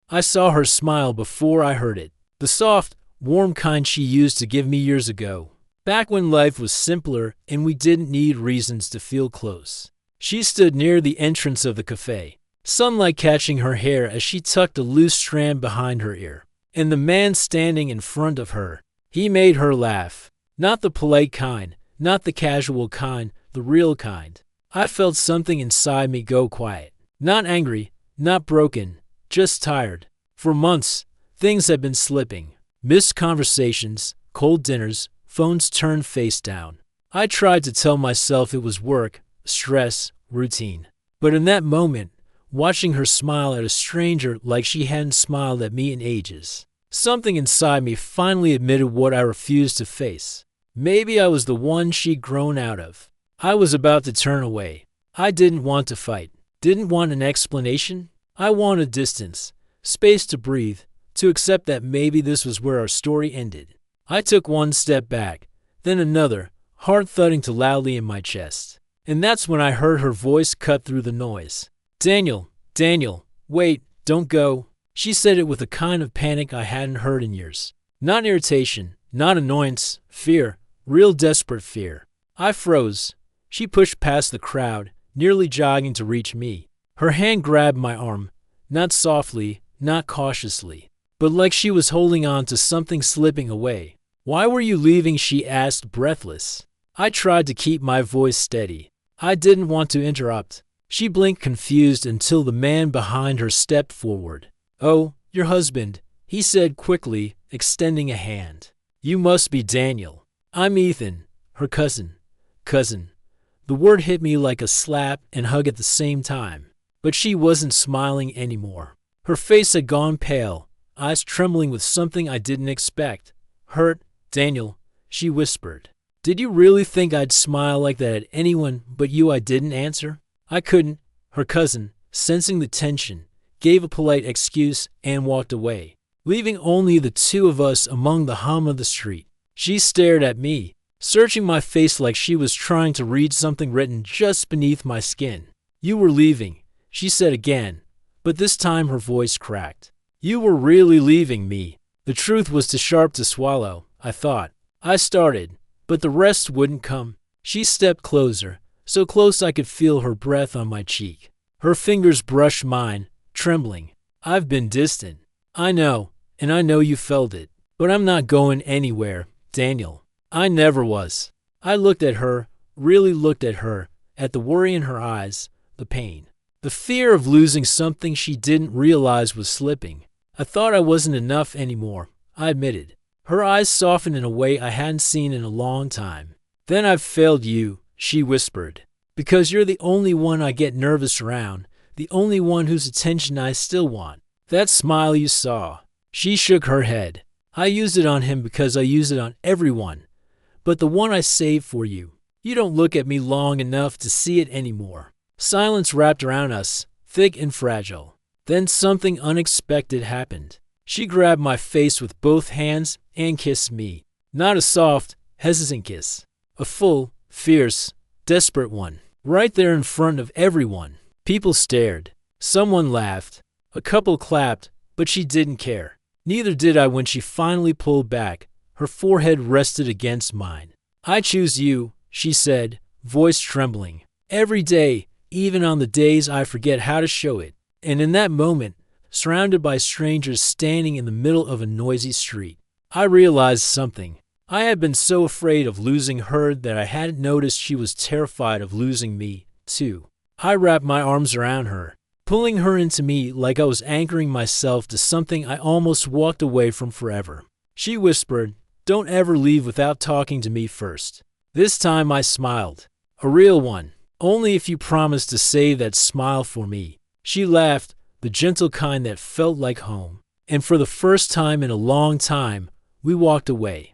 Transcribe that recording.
I saw her smile before I heard it. The soft, warm kind she used to give me years ago, back when life was simpler and we didn't need reasons to feel close. She stood near the entrance of the cafe, sunlight catching her hair as she tucked a loose strand behind her ear. And the man standing in front of her, he made her laugh. Not the polite kind, not the casual kind, the real kind. I felt something inside me go quiet. Not angry, not broken, just tired. For months, things had been slipping. Missed conversations, cold dinners, phones turned face down. I tried to tell myself it was work, stress, routine. But in that moment, watching her smile at a stranger like she hadn't smiled at me in ages, something inside me finally admitted what I refused to face. Maybe I was the one she'd grown out of. I was about to turn away. I didn't want to fight, didn't want an explanation. I wanted distance, space to breathe, to accept that maybe this was where our story ended. I took one step back, then another, heart thudding too loudly in my chest. And that's when I heard her voice cut through the noise. Daniel, wait, don't go. She said it with a kind of panic I hadn't heard in years. Not irritation, not annoyance, fear, real desperate fear. I froze. She pushed past the crowd, nearly jogging to reach me. Her hand grabbed my arm, not softly, not cautiously, but like she was holding on to something slipping away. Why were you leaving? She asked, breathless. I tried to keep my voice steady. I didn't want to interrupt. She blinked confused until the man behind her stepped forward. Oh, your husband, he said quickly, extending a hand. You must be Daniel. I'm Ethan, her cousin. Cousin. The word hit me like a slap and hug at the same time. But she wasn't smiling anymore. Her face had gone pale, eyes trembling with something I didn't expect. Hurt, Daniel, she whispered. Did you really think I'd smile like that at anyone but you? I didn't answer. I couldn't. Her cousin, sensing the tension, gave a polite excuse and walked away, leaving only the two of us among the hum of the street. She stared at me, searching my face like she was trying to read something written just beneath my skin. You were leaving, she said again, but this time her voice cracked. You were really leaving me. The truth was too sharp to swallow, I thought. I started, but the rest wouldn't come. She stepped closer, so close I could feel her breath on my cheek. Her fingers brushed mine, trembling. I've been distant. I know, and I know you felt it. But I'm not going anywhere, Daniel. I never was. I looked at her, really looked at her, at the worry in her eyes, the pain. The fear of losing something she didn't realize was slipping. I thought I wasn't enough anymore, I admitted. Her eyes softened in a way I hadn't seen in a long time. Then I've failed you, she whispered. Because you're the only one I get nervous around, the only one whose attention I still want. That smile you saw. She shook her head. I used it on him because I use it on everyone. But the one I saved for you. You don't look at me long enough to see it anymore. Silence wrapped around us, thick and fragile. Then something unexpected happened. She grabbed my face with both hands and kissed me. Not a soft, hesitant kiss. A full, fierce, desperate one. Right there in front of everyone. People stared. Someone laughed. A couple clapped, but she didn't care. Neither did I when she finally pulled back. Her forehead rested against mine. I choose you, she said, voice trembling. Every day, even on the days I forget how to show it. And in that moment, surrounded by strangers standing in the middle of a noisy street, I realized something. I had been so afraid of losing her that I hadn't noticed she was terrified of losing me, too. I wrapped my arms around her, pulling her into me like I was anchoring myself to something I almost walked away from forever. She whispered, "Don't ever leave without talking to me first." This time I smiled. A real one. Only if you promise to save that smile for me. She laughed, the gentle kind that felt like home. And for the first time in a long time, we walked away.